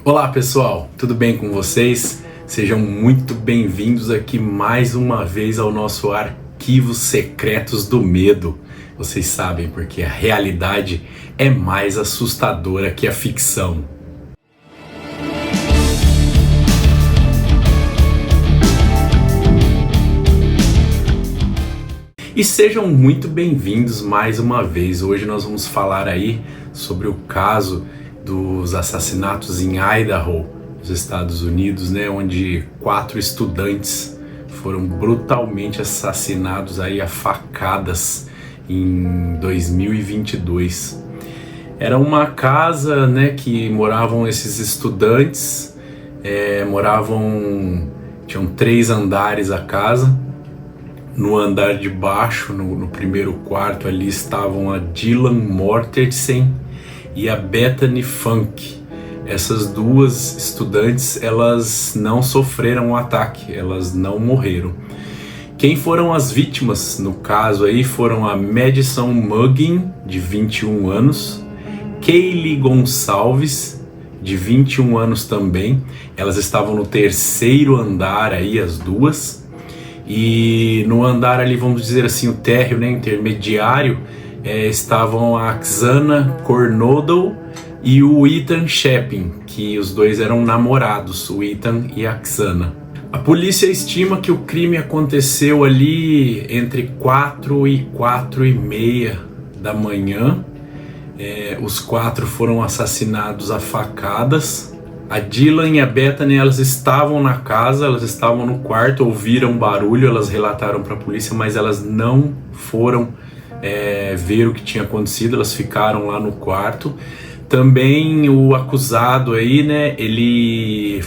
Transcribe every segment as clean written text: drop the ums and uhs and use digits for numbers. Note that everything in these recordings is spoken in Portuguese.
Olá pessoal, tudo bem com vocês? Sejam muito bem-vindos aqui mais uma vez ao nosso Arquivos Secretos do Medo. Vocês sabem porque a realidade é mais assustadora que a ficção. E sejam muito bem-vindos mais uma vez. Hoje nós vamos falar aí sobre o caso dos assassinatos em Idaho, nos Estados Unidos, onde 4 estudantes foram brutalmente assassinados aí a facadas em 2022. Era uma casa, que moravam esses estudantes, tinham 3 andares a casa. No andar de baixo, no primeiro quarto ali, estavam a Dylan Mortensen e a Bethany Funk. Essas 2 estudantes, elas não sofreram um ataque, elas não morreram. Quem foram as vítimas no caso aí foram a Madison Muggin, de 21 anos, Kaylee Gonçalves, de 21 anos também. Elas estavam no 3º andar aí, as 2. E no andar ali, vamos dizer assim, o térreo, intermediário, estavam a Xana Coronado e o Ethan Chapin, que os 2 eram namorados, o Ethan e a Xana. A polícia estima que o crime aconteceu ali entre 4 e 4:30 da manhã. Os 4 foram assassinados a facadas. A Dylan e a Bethany, elas estavam na casa, elas estavam no quarto, ouviram barulho, elas relataram para a polícia, mas elas não foram ver o que tinha acontecido, elas ficaram lá no quarto. Também o acusado aí, ele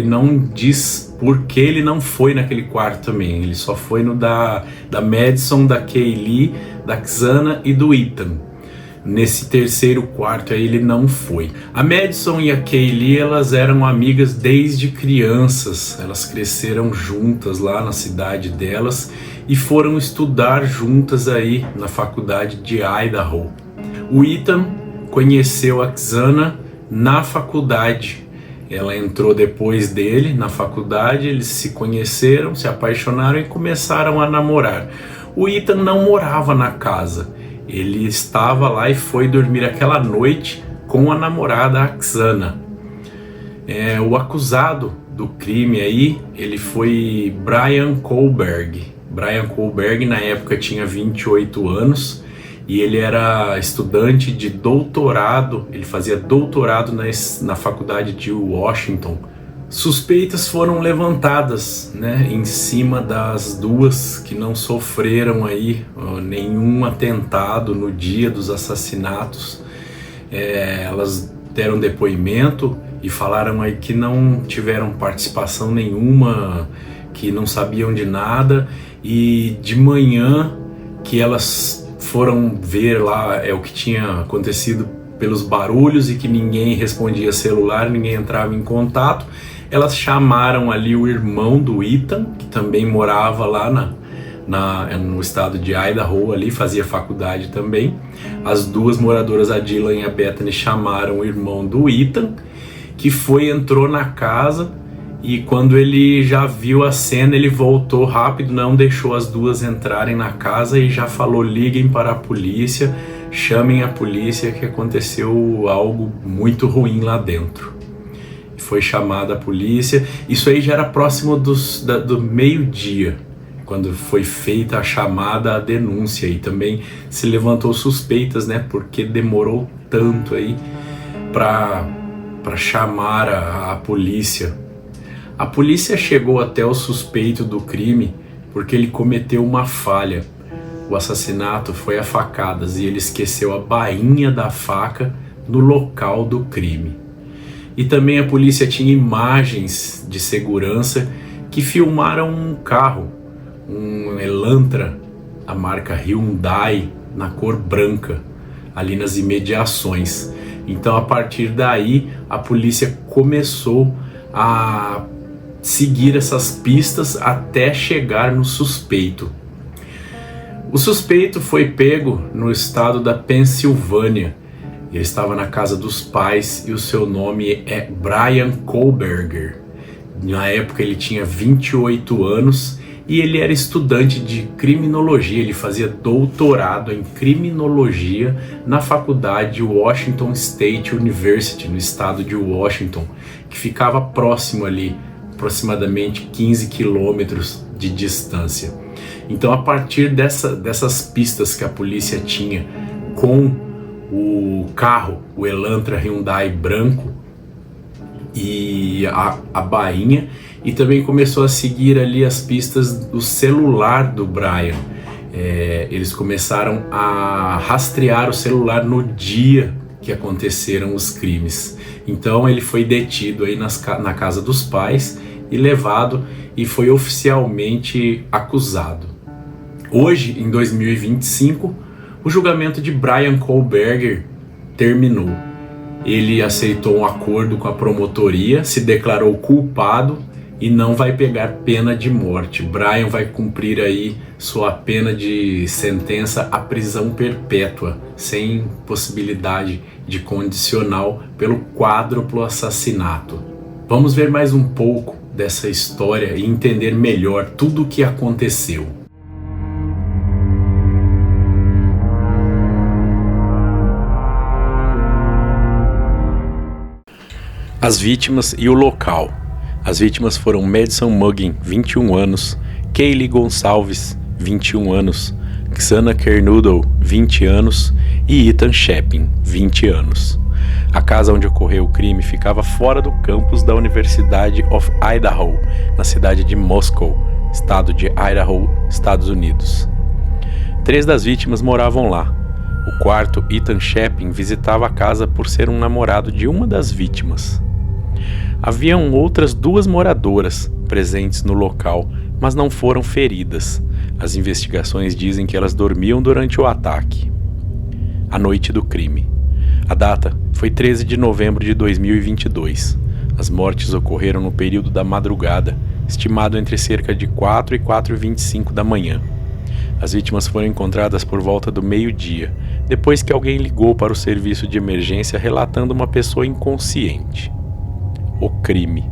não diz por que ele não foi naquele quarto também, ele só foi no da Madison, da Kaylee, da Xana e do Ethan. Nesse 3º quarto aí ele não foi. A Madison e a Kaylee, elas eram amigas desde crianças. Elas cresceram juntas lá na cidade delas e foram estudar juntas aí na faculdade de Idaho. O Ethan conheceu a Xana na faculdade. Ela entrou depois dele na faculdade, eles se conheceram, se apaixonaram e começaram a namorar. O Ethan não morava na casa. Ele estava lá e foi dormir aquela noite com a namorada, a Xana. O acusado do crime aí, ele foi Bryan Kohlberg. Bryan Kohlberg na época tinha 28 anos e ele era estudante de doutorado, ele fazia doutorado na faculdade de Washington. Suspeitas foram levantadas, em cima das 2 que não sofreram aí nenhum atentado no dia dos assassinatos. Elas deram depoimento e falaram aí que não tiveram participação nenhuma, que não sabiam de nada, e de manhã que elas foram ver lá o que tinha acontecido pelos barulhos e que ninguém respondia celular, ninguém entrava em contato. Elas chamaram ali o irmão do Ethan, que também morava lá no estado de Idaho, ali fazia faculdade também. As 2 moradoras, a Dylan e a Bethany, chamaram o irmão do Ethan, que entrou na casa, e quando ele já viu a cena, ele voltou rápido, não deixou as 2 entrarem na casa e já falou: liguem para a polícia, chamem a polícia que aconteceu algo muito ruim lá dentro. Foi chamada a polícia. Isso aí já era próximo do meio-dia, quando foi feita a chamada, a denúncia, e também se levantou suspeitas, porque demorou tanto aí para chamar a polícia. A polícia chegou até o suspeito do crime porque ele cometeu uma falha. O assassinato foi a facadas e ele esqueceu a bainha da faca no local do crime. E também a polícia tinha imagens de segurança que filmaram um carro, um Elantra, a marca Hyundai, na cor branca, ali nas imediações. Então, a partir daí, a polícia começou a seguir essas pistas até chegar no suspeito. O suspeito foi pego no estado da Pensilvânia Ele estava na casa dos pais e o seu nome é Bryan Kohberger. Na época ele tinha 28 anos e ele era estudante de criminologia. Ele fazia doutorado em criminologia na faculdade Washington State University, no estado de Washington, que ficava próximo ali, aproximadamente 15 quilômetros de distância. Então, a partir dessas pistas que a polícia tinha com o carro, o Elantra Hyundai branco e a bainha, e também começou a seguir ali as pistas do celular do Bryan. Eles começaram a rastrear o celular no dia que aconteceram os crimes. Então ele foi detido aí na casa dos pais e levado e foi oficialmente acusado. Hoje, em 2025, o julgamento de Bryan Kohberger terminou. Ele aceitou um acordo com a promotoria, se declarou culpado e não vai pegar pena de morte. Bryan vai cumprir aí sua pena de sentença à prisão perpétua, sem possibilidade de condicional, pelo quádruplo assassinato. Vamos ver mais um pouco dessa história e entender melhor tudo o que aconteceu. As vítimas e o local. As vítimas foram Madison Muggin, 21 anos, Kaylee Gonçalves, 21 anos, Xana Kernodle, 20 anos e Ethan Chapin, 20 anos. A casa onde ocorreu o crime ficava fora do campus da University of Idaho, na cidade de Moscow, estado de Idaho, Estados Unidos. 3 das vítimas moravam lá. O quarto, Ethan Chapin, visitava a casa por ser um namorado de uma das vítimas. Haviam outras 2 moradoras presentes no local, mas não foram feridas. As investigações dizem que elas dormiam durante o ataque. A noite do crime. A data foi 13 de novembro de 2022. As mortes ocorreram no período da madrugada, estimado entre cerca de 4 e 4h25 da manhã. As vítimas foram encontradas por volta do meio-dia, depois que alguém ligou para o serviço de emergência relatando uma pessoa inconsciente. O crime.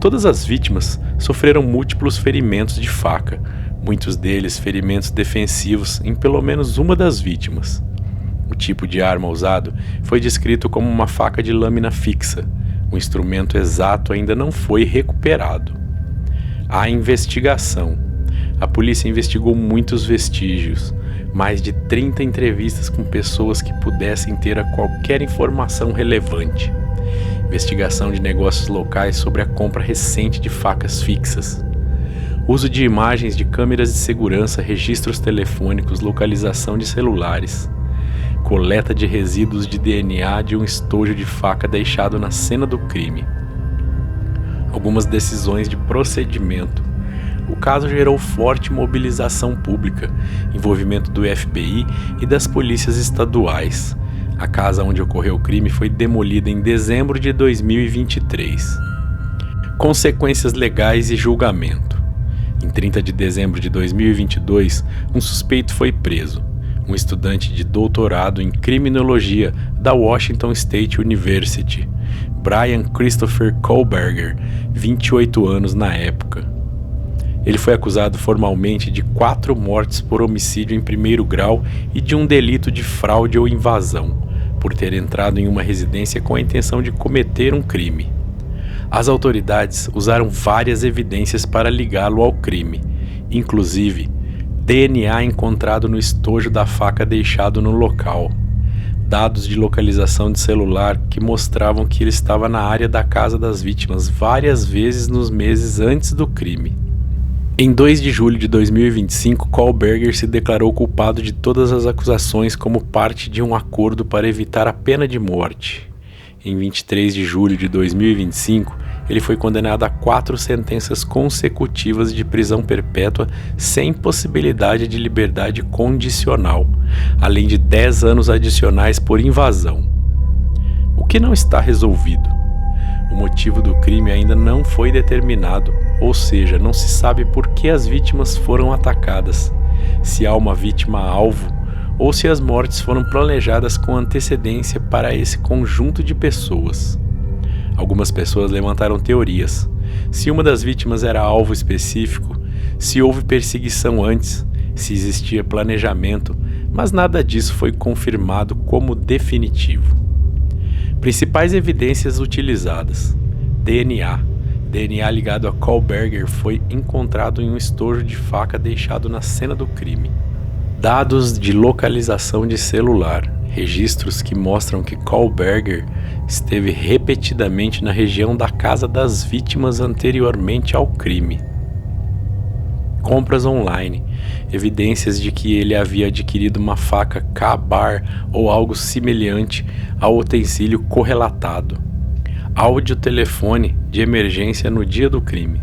Todas as vítimas sofreram múltiplos ferimentos de faca, muitos deles ferimentos defensivos em pelo menos uma das vítimas. O tipo de arma usado foi descrito como uma faca de lâmina fixa. O instrumento exato ainda não foi recuperado. A investigação. A polícia investigou muitos vestígios, mais de 30 entrevistas com pessoas que pudessem ter qualquer informação relevante. Investigação de negócios locais sobre a compra recente de facas fixas. Uso de imagens de câmeras de segurança, registros telefônicos, localização de celulares. Coleta de resíduos de DNA de um estojo de faca deixado na cena do crime. Algumas decisões de procedimento. O caso gerou forte mobilização pública, envolvimento do FBI e das polícias estaduais. A casa onde ocorreu o crime foi demolida em dezembro de 2023. Consequências legais e julgamento. Em 30 de dezembro de 2022, um suspeito foi preso. Um estudante de doutorado em criminologia da Washington State University, Bryan Christopher Kohberger, 28 anos na época. Ele foi acusado formalmente de 4 mortes por homicídio em primeiro grau e de um delito de fraude ou invasão, por ter entrado em uma residência com a intenção de cometer um crime. As autoridades usaram várias evidências para ligá-lo ao crime, inclusive DNA encontrado no estojo da faca deixado no local, dados de localização de celular que mostravam que ele estava na área da casa das vítimas várias vezes nos meses antes do crime. Em 2 de julho de 2025, Kohberger se declarou culpado de todas as acusações como parte de um acordo para evitar a pena de morte. Em 23 de julho de 2025, ele foi condenado a 4 sentenças consecutivas de prisão perpétua sem possibilidade de liberdade condicional, além de 10 anos adicionais por invasão. O que não está resolvido? O motivo do crime ainda não foi determinado, ou seja, não se sabe por que as vítimas foram atacadas, se há uma vítima-alvo ou se as mortes foram planejadas com antecedência para esse conjunto de pessoas. Algumas pessoas levantaram teorias. Se uma das vítimas era alvo específico, se houve perseguição antes, se existia planejamento, mas nada disso foi confirmado como definitivo. Principais evidências utilizadas: DNA ligado a Kohlberger foi encontrado em um estojo de faca deixado na cena do crime. Dados de localização de celular, registros que mostram que Kohlberger esteve repetidamente na região da casa das vítimas anteriormente ao crime. Compras online, evidências de que ele havia adquirido uma faca Ka-Bar ou algo semelhante ao utensílio correlatado. Áudio-telefone de emergência no dia do crime.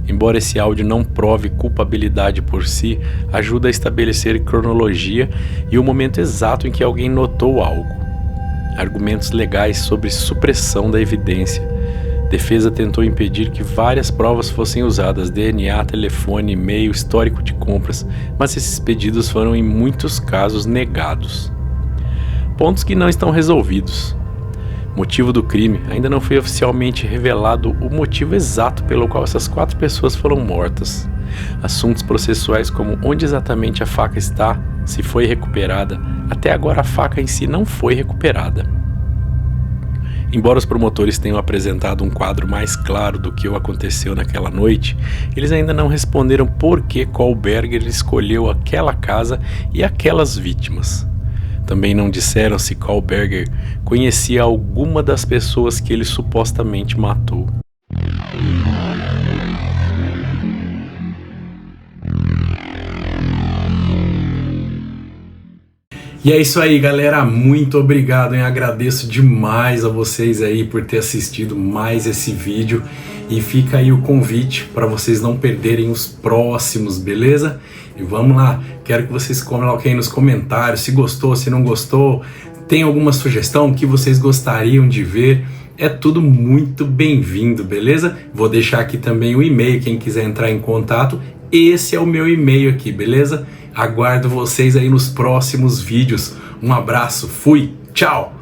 Embora esse áudio não prove culpabilidade por si, ajuda a estabelecer cronologia e o momento exato em que alguém notou algo. Argumentos legais sobre supressão da evidência. Defesa tentou impedir que várias provas fossem usadas: DNA, telefone, e-mail, histórico de compras, mas esses pedidos foram em muitos casos negados. Pontos que não estão resolvidos. Motivo do crime: ainda não foi oficialmente revelado o motivo exato pelo qual essas 4 pessoas foram mortas. Assuntos processuais como onde exatamente a faca está, se foi recuperada, até agora a faca em si não foi recuperada. Embora os promotores tenham apresentado um quadro mais claro do que aconteceu naquela noite, eles ainda não responderam por que Kohlberger escolheu aquela casa e aquelas vítimas. Também não disseram se Kohlberger conhecia alguma das pessoas que ele supostamente matou. E é isso aí, galera, muito obrigado, hein? Agradeço demais a vocês aí por ter assistido mais esse vídeo e fica aí o convite para vocês não perderem os próximos, beleza? E vamos lá, quero que vocês coloquem aí nos comentários se gostou, se não gostou, tem alguma sugestão que vocês gostariam de ver, é tudo muito bem-vindo, beleza? Vou deixar aqui também o e-mail, quem quiser entrar em contato, esse é o meu e-mail aqui, beleza? Aguardo vocês aí nos próximos vídeos. Um abraço, fui, tchau!